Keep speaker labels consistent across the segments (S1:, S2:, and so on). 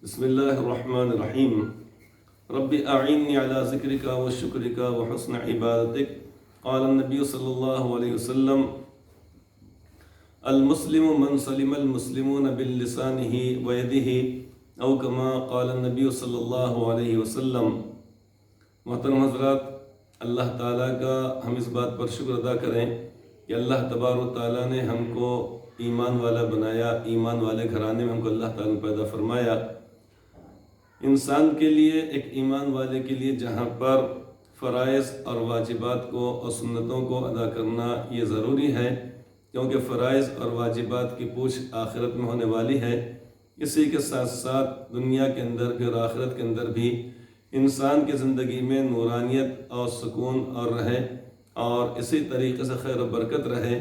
S1: بسم اللہ الرحمن الرحیم رب اعنی علی ذکرک و شکرک و حسن عبادتک قال النبی صلی اللہ علیہ وسلم المسلم من سلم المسلمون باللسانہ و یدہ او کما قال النبی صلی اللہ علیہ وسلم۔ محترم حضرات، اللہ تعالیٰ کا ہم اس بات پر شکر ادا کریں کہ اللہ تبارک و تعالیٰ نے ہم کو ایمان والا بنایا، ایمان والے گھرانے میں ہم کو اللہ تعالیٰ نے پیدا فرمایا۔ انسان کے لیے، ایک ایمان والے کے لیے جہاں پر فرائض اور واجبات کو اور سنتوں کو ادا کرنا یہ ضروری ہے، کیونکہ فرائض اور واجبات کی پوچھ آخرت میں ہونے والی ہے۔ اسی کے ساتھ ساتھ دنیا کے اندر بھی اور آخرت کے اندر بھی انسان کی زندگی میں نورانیت اور سکون اور رہے، اور اسی طریقے سے خیر و برکت رہے،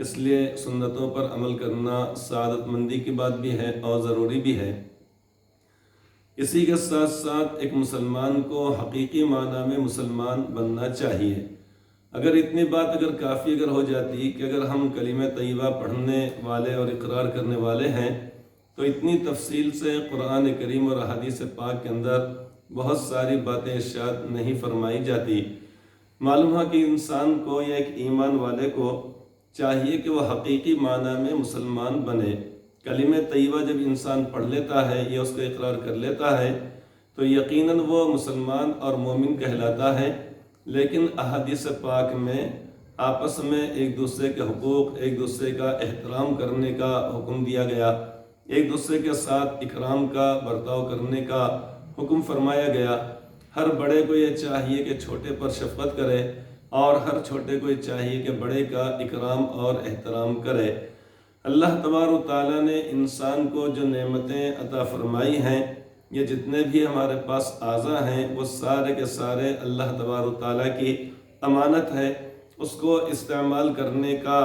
S1: اس لیے سنتوں پر عمل کرنا سعادت مندی کی بات بھی ہے اور ضروری بھی ہے۔ اسی کے ساتھ ساتھ ایک مسلمان کو حقیقی معنی میں مسلمان بننا چاہیے۔ اگر اتنی بات کافی ہو جاتی کہ اگر ہم کلمہ طیبہ پڑھنے والے اور اقرار کرنے والے ہیں تو اتنی تفصیل سے قرآن کریم اور احادیث پاک کے اندر بہت ساری باتیں ارشاد نہیں فرمائی جاتی۔ معلوم ہے کہ انسان کو یا ایک ایمان والے کو چاہیے کہ وہ حقیقی معنی میں مسلمان بنے۔ کلمہ طیبہ جب انسان پڑھ لیتا ہے یا اس کو اقرار کر لیتا ہے تو یقیناً وہ مسلمان اور مومن کہلاتا ہے، لیکن احادیث پاک میں آپس میں ایک دوسرے کے حقوق، ایک دوسرے کا احترام کرنے کا حکم دیا گیا، ایک دوسرے کے ساتھ اکرام کا برتاؤ کرنے کا حکم فرمایا گیا۔ ہر بڑے کو یہ چاہیے کہ چھوٹے پر شفقت کرے، اور ہر چھوٹے کو یہ چاہیے کہ بڑے کا اکرام اور احترام کرے۔ اللہ تبارک و تعالیٰ نے انسان کو جو نعمتیں عطا فرمائی ہیں، یہ جتنے بھی ہمارے پاس اعضاء ہیں، وہ سارے کے سارے اللہ تبارک و تعالیٰ کی امانت ہے۔ اس کو استعمال کرنے کا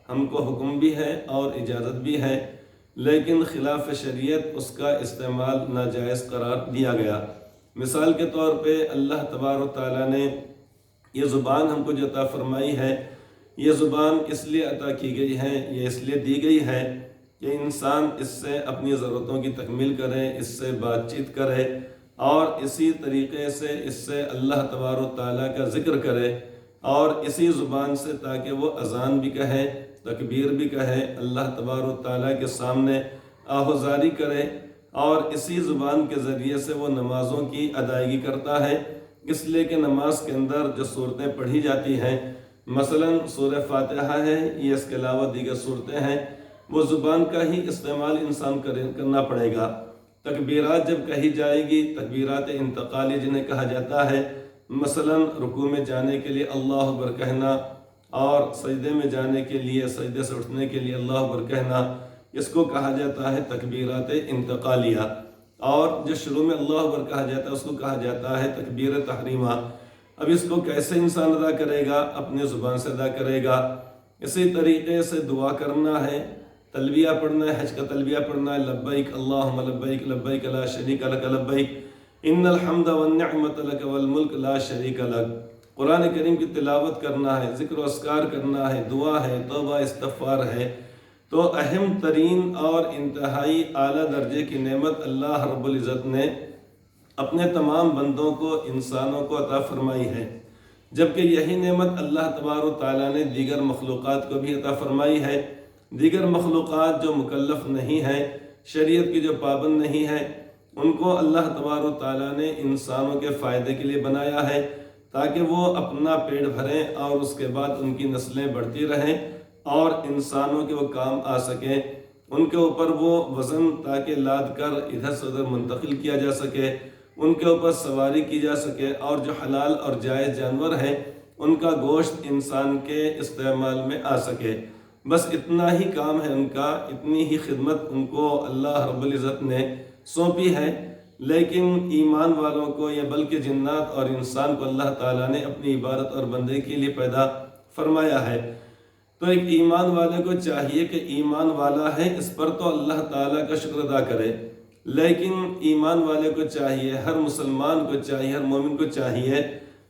S1: ہم کو حکم بھی ہے اور اجازت بھی ہے، لیکن خلاف شریعت اس کا استعمال ناجائز قرار دیا گیا۔ مثال کے طور پہ اللہ تبارک و تعالیٰ نے یہ زبان ہم کو جو عطا فرمائی ہے، یہ زبان اس لیے عطا کی گئی ہے، یہ اس لیے دی گئی ہے کہ انسان اس سے اپنی ضرورتوں کی تکمیل کرے، اس سے بات چیت کرے، اور اسی طریقے سے اس سے اللہ تبارک و تعالیٰ کا ذکر کرے، اور اسی زبان سے تاکہ وہ اذان بھی کہے، تکبیر بھی کہے، اللہ تبارک و تعالیٰ کے سامنے آہوازاری کرے، اور اسی زبان کے ذریعے سے وہ نمازوں کی ادائیگی کرتا ہے۔ اس لیے کہ نماز کے اندر جو صورتیں پڑھی جاتی ہیں، مثلا سورہ فاتحہ ہے، یہ اس کے علاوہ دیگر صورتیں ہیں، وہ زبان کا ہی استعمال انسان کرنا پڑے گا۔ تکبیرات جب کہی جائے گی، تکبیرات انتقالی جنہیں کہا جاتا ہے، مثلا رکوع میں جانے کے لیے اللہ اکبر کہنا، اور سجدے میں جانے کے لیے، سجدے سے اٹھنے کے لیے اللہ اکبر کہنا، اس کو کہا جاتا ہے تکبیرات انتقالیہ۔ اور جو شروع میں اللہ اکبر کہا جاتا ہے اس کو کہا جاتا ہے تکبیر تحریمہ۔ اب اس کو کیسے انسان ادا کرے گا؟ اپنے زبان سے ادا کرے گا۔ اسی طریقے سے دعا کرنا ہے، تلبیہ پڑھنا ہے، حج کا تلبیہ پڑھنا ہے، لبیک اللہم لبیک لبیک لا شریک لک لبیک ان الحمد والنعمت لک والملک لا شریک لک۔ قرآن کریم کی تلاوت کرنا ہے، ذکر و اذکار کرنا ہے، دعا ہے، توبہ استغفار ہے۔ تو اہم ترین اور انتہائی اعلیٰ درجے کی نعمت اللہ رب العزت نے اپنے تمام بندوں کو، انسانوں کو عطا فرمائی ہے، جبکہ یہی نعمت اللہ تبارک و تعالیٰ نے دیگر مخلوقات کو بھی عطا فرمائی ہے۔ دیگر مخلوقات جو مکلف نہیں ہیں، شریعت کی جو پابند نہیں ہیں، ان کو اللہ تبارک و تعالیٰ نے انسانوں کے فائدے کے لیے بنایا ہے، تاکہ وہ اپنا پیٹ بھریں اور اس کے بعد ان کی نسلیں بڑھتی رہیں اور انسانوں کے وہ کام آ سکیں، ان کے اوپر وہ وزن تاکہ لاد کر ادھر سے ادھر منتقل کیا جا سکے، ان کے اوپر سواری کی جا سکے، اور جو حلال اور جائز جانور ہیں ان کا گوشت انسان کے استعمال میں آ سکے۔ بس اتنا ہی کام ہے ان کا، اتنی ہی خدمت ان کو اللہ رب العزت نے سونپی ہے۔ لیکن ایمان والوں کو، یا بلکہ جنات اور انسان کو اللہ تعالیٰ نے اپنی عبادت اور بندے کے لیے پیدا فرمایا ہے۔ تو ایک ایمان والے کو چاہیے کہ ایمان والا ہے اس پر تو اللہ تعالیٰ کا شکر ادا کرے، لیکن ایمان والے کو چاہیے، ہر مسلمان کو چاہیے، ہر مومن کو چاہیے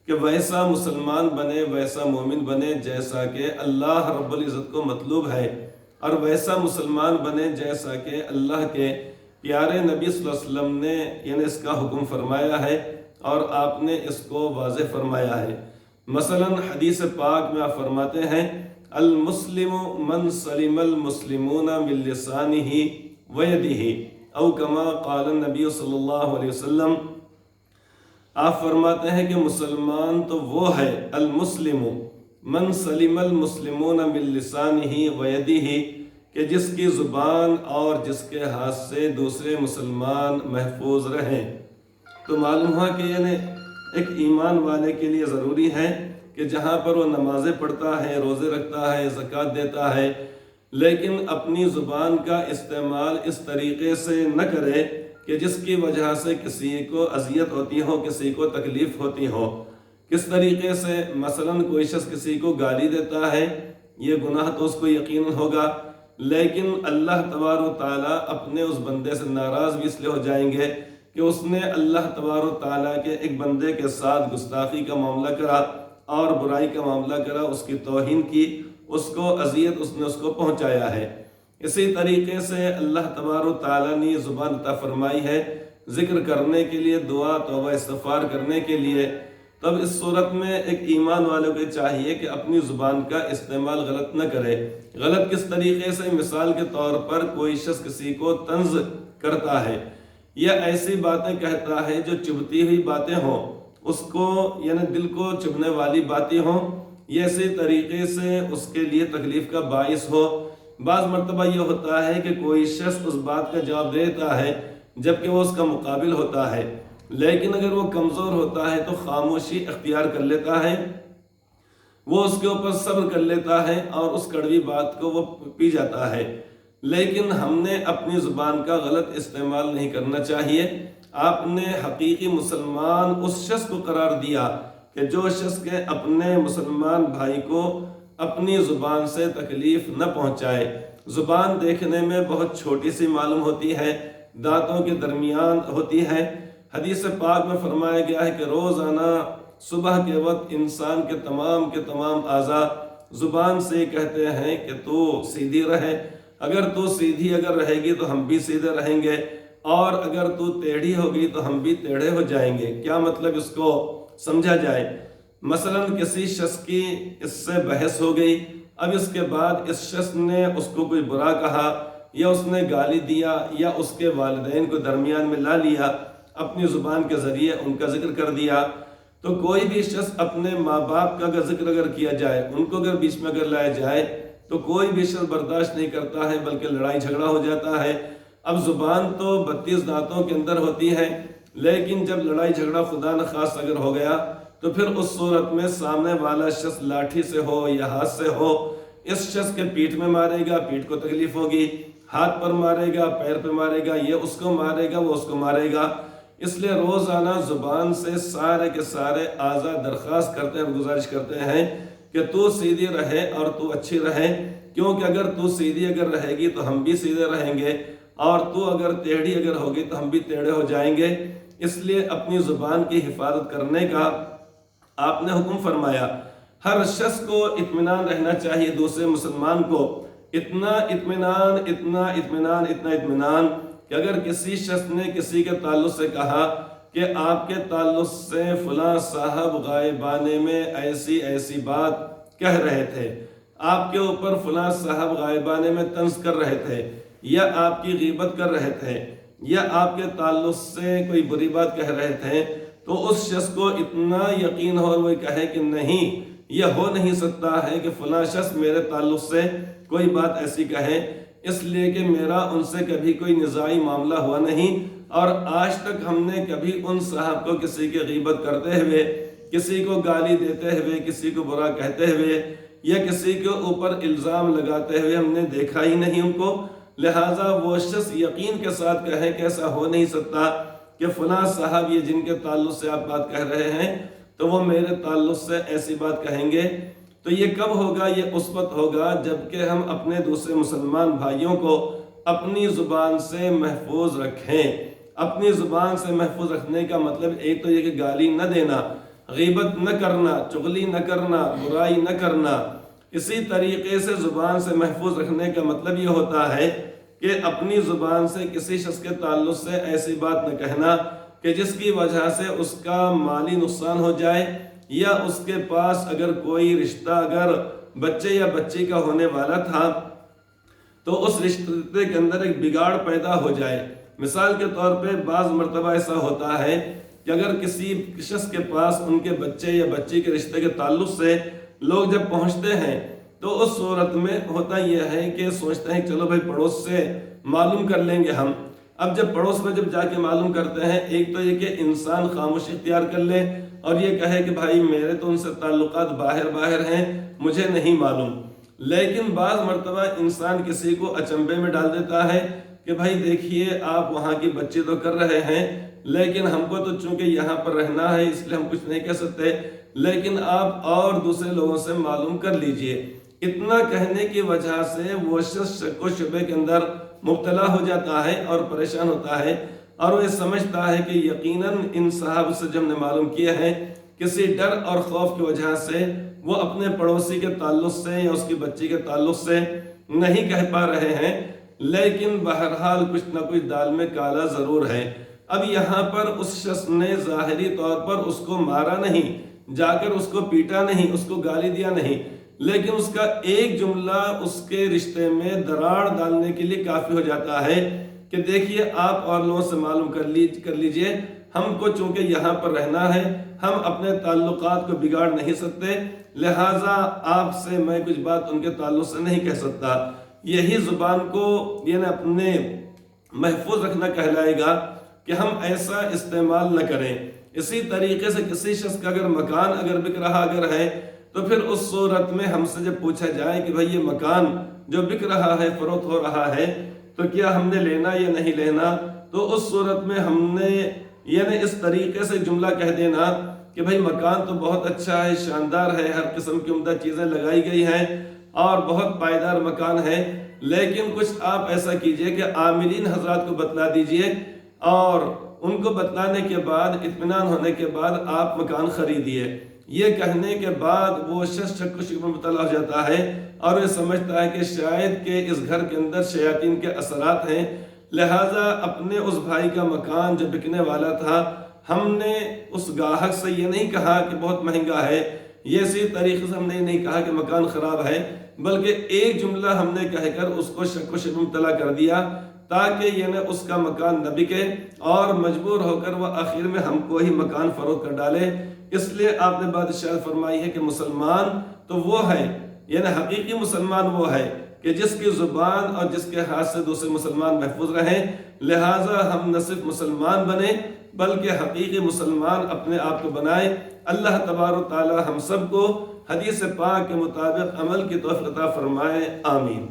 S1: کہ ویسا مسلمان بنے، ویسا مومن بنے جیسا کہ اللہ رب العزت کو مطلوب ہے، اور ویسا مسلمان بنے جیسا کہ اللہ کے پیارے نبی صلی اللہ علیہ وسلم نے یعنی اس کا حکم فرمایا ہے اور آپ نے اس کو واضح فرمایا ہے۔ مثلا حدیث پاک میں آپ فرماتے ہیں المسلم من سلم المسلمون من لسانہ ویدہ او کما قال النبی صلی اللہ علیہ وسلم۔ آپ فرماتے ہیں کہ مسلمان تو وہ ہے المسلم من سلم المسلمون من لسانہ ویدہ کہ جس کی زبان اور جس کے ہاتھ سے دوسرے مسلمان محفوظ رہیں۔ تو معلوم ہوا کہ یعنی ایک ایمان والے کے لیے ضروری ہے کہ جہاں پر وہ نمازیں پڑھتا ہے، روزے رکھتا ہے، زکوٰۃ دیتا ہے، لیکن اپنی زبان کا استعمال اس طریقے سے نہ کرے کہ جس کی وجہ سے کسی کو اذیت ہوتی ہو، کسی کو تکلیف ہوتی ہو۔ کس طریقے سے؟ مثلا کوئی شخص کسی کو گالی دیتا ہے، یہ گناہ تو اس کو یقیناً ہوگا، لیکن اللہ تبارک و تعالیٰ اپنے اس بندے سے ناراض بھی اس لیے ہو جائیں گے کہ اس نے اللہ تبارک و تعالیٰ کے ایک بندے کے ساتھ گستاخی کا معاملہ کرا اور برائی کا معاملہ کرا، اس کی توہین کی، اس کو اذیت اس نے اس کو پہنچایا ہے۔ اسی طریقے سے اللہ تبارک و تعالیٰ نے یہ زبان عطا فرمائی ہے ذکر کرنے کے لیے، دعا توبہ استغفار کرنے کے لیے۔ تب اس صورت میں ایک ایمان والوں کو چاہیے کہ اپنی زبان کا استعمال غلط نہ کرے۔ غلط کس طریقے سے؟ مثال کے طور پر کوئی شخص کسی کو طنز کرتا ہے یا ایسی باتیں کہتا ہے جو چبھتی ہوئی باتیں ہوں، اس کو یعنی دل کو چبھنے والی باتیں ہوں، یہ اسی طریقے سے اس کے لیے تکلیف کا باعث ہو۔ بعض مرتبہ یہ ہوتا ہے کہ کوئی شخص اس بات کا جواب دیتا ہے جبکہ وہ اس کا مقابل ہوتا ہے، لیکن اگر وہ کمزور ہوتا ہے تو خاموشی اختیار کر لیتا ہے، وہ اس کے اوپر صبر کر لیتا ہے اور اس کڑوی بات کو وہ پی جاتا ہے۔ لیکن ہم نے اپنی زبان کا غلط استعمال نہیں کرنا چاہیے۔ آپ نے حقیقی مسلمان اس شخص کو قرار دیا کہ جو شخص کے اپنے مسلمان بھائی کو اپنی زبان سے تکلیف نہ پہنچائے۔ زبان دیکھنے میں بہت چھوٹی سی معلوم ہوتی ہے، دانتوں کے درمیان ہوتی ہے۔ حدیث پاک میں فرمایا گیا ہے کہ روزانہ صبح کے وقت انسان کے تمام اعضاء زبان سے کہتے ہیں کہ تو سیدھی رہے، اگر تو سیدھی اگر رہے گی تو ہم بھی سیدھے رہیں گے، اور اگر تو ٹیڑھی ہوگی تو ہم بھی ٹیڑھے ہو جائیں گے۔ کیا مطلب اس کو سمجھا جائے؟ مثلا کسی شخص کی اس سے بحث ہو گئی، اب اس کے بعد اس شخص نے اس کو کوئی برا کہا یا اس نے گالی دیا یا اس کے والدین کو درمیان میں لا لیا، اپنی زبان کے ذریعے ان کا ذکر کر دیا۔ تو کوئی بھی شخص اپنے ماں باپ کا اگر ذکر اگر کیا جائے، ان کو اگر بیچ میں اگر لایا جائے تو کوئی بھی شخص برداشت نہیں کرتا ہے، بلکہ لڑائی جھگڑا ہو جاتا ہے۔ اب زبان تو 32 دانتوں کے اندر ہوتی ہے، لیکن جب لڑائی جھگڑا خدا نخواستہ اگر ہو گیا تو پھر اس صورت میں سامنے والا شخص لاٹھی سے ہو یا ہاتھ سے ہو، اس شخص کے پیٹھ میں مارے گا، پیٹھ کو تکلیف ہوگی، ہاتھ پر مارے گا، پیر پہ مارے گا، یہ اس کو مارے گا، وہ اس کو مارے گا۔ اس لیے روزانہ زبان سے سارے کے سارے اعضاء درخواست کرتے ہیں، گزارش کرتے ہیں کہ تو سیدھی رہے اور تو اچھی رہے، کیونکہ اگر تو سیدھی اگر رہے گی تو ہم بھی سیدھے رہیں گے، اور تو اگر ٹیڑھی اگر ہوگی تو ہم بھی ٹیڑھے ہو جائیں گے۔ اس لیے اپنی زبان کی حفاظت کرنے کا آپ نے حکم فرمایا۔ ہر شخص کو اطمینان رہنا چاہیے، دوسرے مسلمان کو اتنا اطمینان کہ اگر کسی شخص نے کسی کے تعلق سے کہا کہ آپ کے تعلق سے فلاں صاحب غائبانے میں ایسی بات کہہ رہے تھے، آپ کے اوپر فلاں صاحب غائبانے میں طنز کر رہے تھے یا آپ کی غیبت کر رہے تھے یا آپ کے تعلق سے کوئی بری بات کہہ رہے تھے، تو اس شخص کو اتنا یقین ہو اور وہ کہے کہ نہیں، یہ ہو نہیں سکتا ہے کہ فلاں شخص میرے تعلق سے کوئی بات ایسی کہے، اس لیے کہ میرا ان سے کبھی کوئی نزاعی معاملہ ہوا نہیں، اور آج تک ہم نے کبھی ان صاحب کو کسی کی غیبت کرتے ہوئے، کسی کو گالی دیتے ہوئے، کسی کو برا کہتے ہوئے یا کسی کے اوپر الزام لگاتے ہوئے ہم نے دیکھا ہی نہیں ان کو۔ لہٰذا وہ شخص یقین کے ساتھ کہے کہ ایسا ہو نہیں سکتا کہ فلاں صاحب یہ جن کے تعلق سے آپ بات کہہ رہے ہیں تو وہ میرے تعلق سے ایسی بات کہیں گے، تو یہ کب ہوگا؟ یہ اس وقت ہوگا جب کہ ہم اپنے دوسرے مسلمان بھائیوں کو اپنی زبان سے محفوظ رکھیں۔ اپنی زبان سے محفوظ رکھنے کا مطلب ایک تو یہ کہ گالی نہ دینا، غیبت نہ کرنا، چغلی نہ کرنا، برائی نہ کرنا۔ اسی طریقے سے زبان سے محفوظ رکھنے کا مطلب یہ ہوتا ہے کہ اپنی زبان سے کسی شخص کے تعلق سے ایسی بات نہ کہنا کہ جس کی وجہ سے اس کا مالی نقصان ہو جائے، یا اس کے پاس اگر کوئی رشتہ اگر بچے یا بچی کا ہونے والا تھا تو اس رشتے کے اندر ایک بگاڑ پیدا ہو جائے۔ مثال کے طور پہ بعض مرتبہ ایسا ہوتا ہے کہ اگر کسی شخص کے پاس ان کے بچے یا بچی کے رشتے کے تعلق سے لوگ جب پہنچتے ہیں تو اس صورت میں ہوتا یہ ہے کہ سوچتے ہیں چلو بھائی پڑوس سے معلوم کر لیں گے ہم۔ اب جب پڑوس میں جب جا کے معلوم کرتے ہیں، ایک تو یہ کہ انسان خاموشی اختیار کر لے اور یہ کہے کہ بھائی میرے تو ان سے تعلقات باہر ہیں، مجھے نہیں معلوم۔ لیکن بعض مرتبہ انسان کسی کو اچنبے میں ڈال دیتا ہے کہ بھائی دیکھیے آپ وہاں کی بچی تو کر رہے ہیں، لیکن ہم کو تو چونکہ یہاں پر رہنا ہے اس لیے ہم کچھ نہیں کہہ سکتے، لیکن آپ اور دوسرے لوگوں سے معلوم کر لیجئے۔ اتنا کہنے کی وجہ سے وہ شخص شک و شبے کے اندر مبتلا ہو جاتا ہے اور پریشان ہوتا ہے، اور وہ یہ سمجھتا ہے کہ یقیناً ان صاحب سے جب نے معلوم کیا ہے، کسی ڈر اور خوف کی وجہ سے وہ اپنے پڑوسی کے تعلق سے یا اس کی بچی کے تعلق سے نہیں کہہ پا رہے ہیں، لیکن بہرحال کچھ نہ کچھ دال میں کالا ضرور ہے۔ اب یہاں پر اس شخص نے ظاہری طور پر اس کو مارا نہیں، جا کر اس کو پیٹا نہیں، اس کو گالی دیا نہیں، لیکن اس کا ایک جملہ اس کے رشتے میں دراڑ ڈالنے کے لیے کافی ہو جاتا ہے کہ دیکھیے آپ اور لوگوں سے معلوم کر لیجئے، ہم کو چونکہ یہاں پر رہنا ہے، ہم اپنے تعلقات کو بگاڑ نہیں سکتے، لہٰذا آپ سے میں کچھ بات ان کے تعلق سے نہیں کہہ سکتا۔ یہی زبان کو یعنی اپنے محفوظ رکھنا کہلائے گا کہ ہم ایسا استعمال نہ کریں۔ اسی طریقے سے کسی شخص کا اگر مکان اگر بک رہا اگر ہے تو پھر اس صورت میں ہم سے جب پوچھا جائے کہ بھئی یہ مکان جو بک رہا ہے، فروخت ہو رہا ہے، تو کیا ہم نے لینا یا نہیں لینا، تو اس صورت میں ہم نے یعنی اس طریقے سے جملہ کہہ دینا کہ بھئی مکان تو بہت اچھا ہے، شاندار ہے، ہر قسم کی عمدہ چیزیں لگائی گئی ہیں اور بہت پائیدار مکان ہے، لیکن کچھ آپ ایسا کیجئے کہ عاملین حضرات کو بتلا دیجئے اور ان کو بتلانے کے بعد اطمینان ہونے کے بعد آپ مکان خریدیے۔ یہ کہنے کے بعد وہ شخص شک و شبہ میں مبتلا ہو جاتا ہے اور یہ سمجھتا ہے کہ شاید کہ اس گھر کے اندر شیاطین کے اثرات ہیں، لہٰذا اپنے اس بھائی کا مکان جو بکنے والا تھا ہم نے اس گاہک سے یہ نہیں کہا کہ بہت مہنگا ہے، یہ اسی طریقے سے ہم نے نہیں کہا کہ مکان خراب ہے، بلکہ ایک جملہ ہم نے کہہ کر اس کو شک و شبہ میں مبتلا کر دیا تاکہ یعنی اس کا مکان نہ بکے اور مجبور ہو کر وہ آخر میں ہم کو ہی مکان فروخت کر ڈالے۔ اس لیے آپ نے بات ارشاد فرمائی ہے کہ مسلمان تو وہ ہے، یعنی حقیقی مسلمان وہ ہے کہ جس کی زبان اور جس کے ہاتھ سے دوسرے مسلمان محفوظ رہیں، لہٰذا ہم نہ صرف مسلمان بنیں بلکہ حقیقی مسلمان اپنے آپ کو بنائیں۔ اللہ تبارک و تعالی ہم سب کو حدیث پاک کے مطابق عمل کی توفیق عطا فرمائے، آمین۔